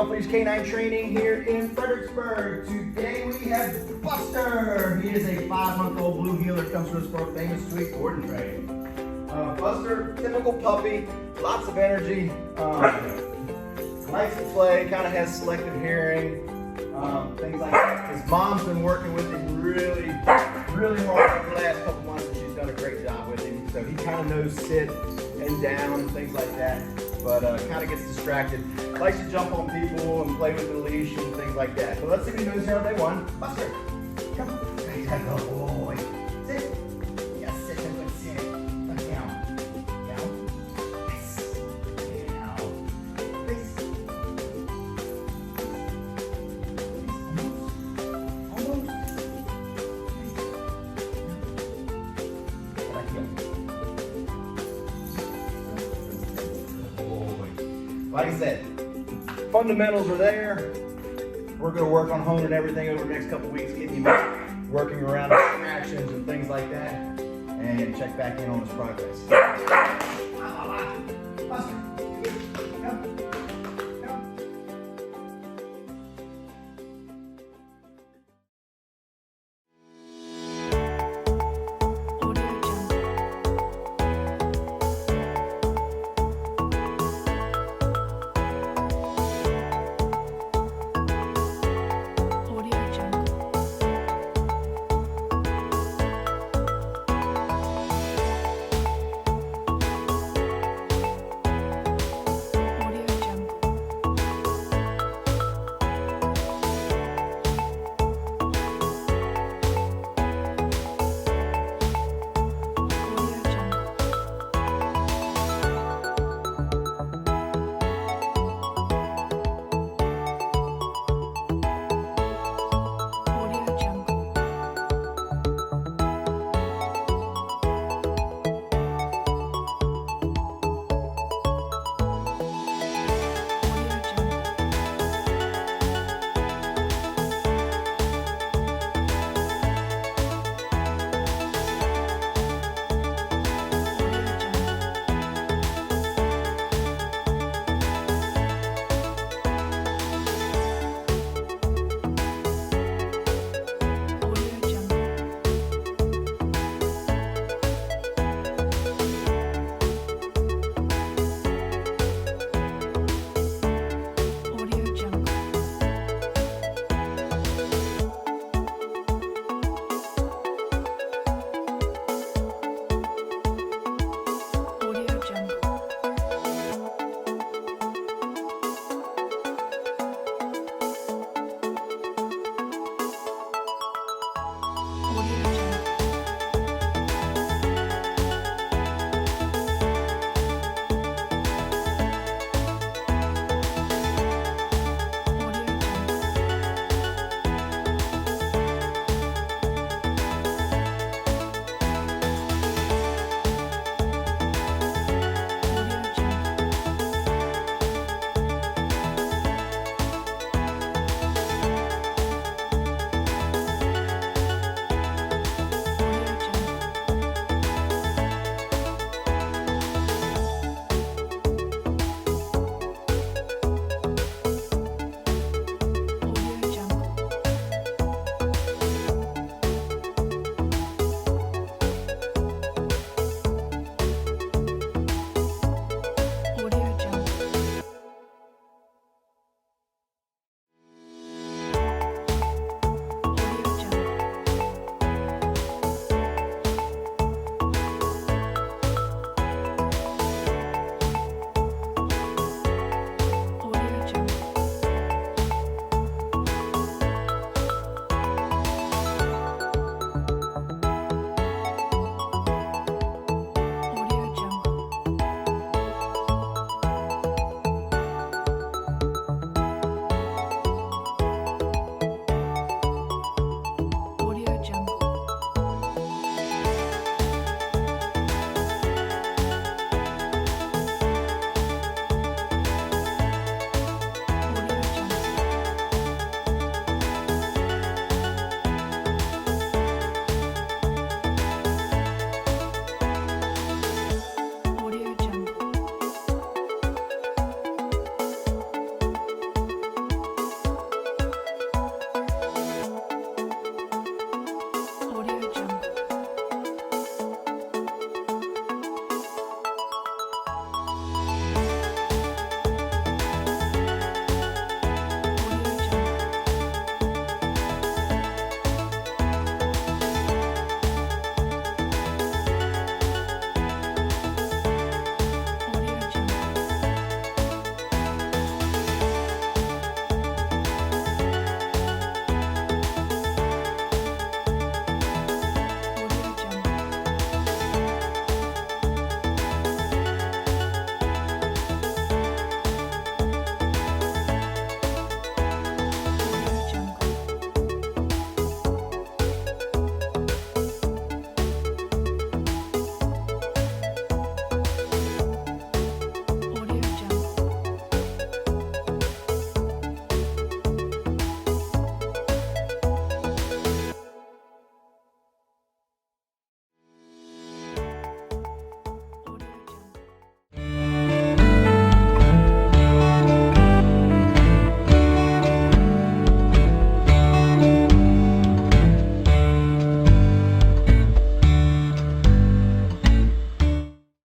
Off-Leash Canine Training here in Fredericksburg. Today we have Buster. He is a 5-month-old blue heeler, comes from his famous Sweet Gordon training. Buster, typical puppy, lots of energy, likes to play, kind of has selective hearing, things like that. His mom's been working with him really hard for the last couple months, and she's done a great job with him. So he kind of knows sit and down and things like that, but kind of gets distracted. Likes to jump on people and play with the leash and things like that. So let's see what he knows here on day one. Buster, come on. Good boy. Sit. Yes, sit. Good sit. Down. Down. Yes. Down. This. Almost. Like I said, fundamentals are there. We're going to work on honing everything over the next couple weeks, getting him working around actions and things like that, and check back in on his progress. Buster.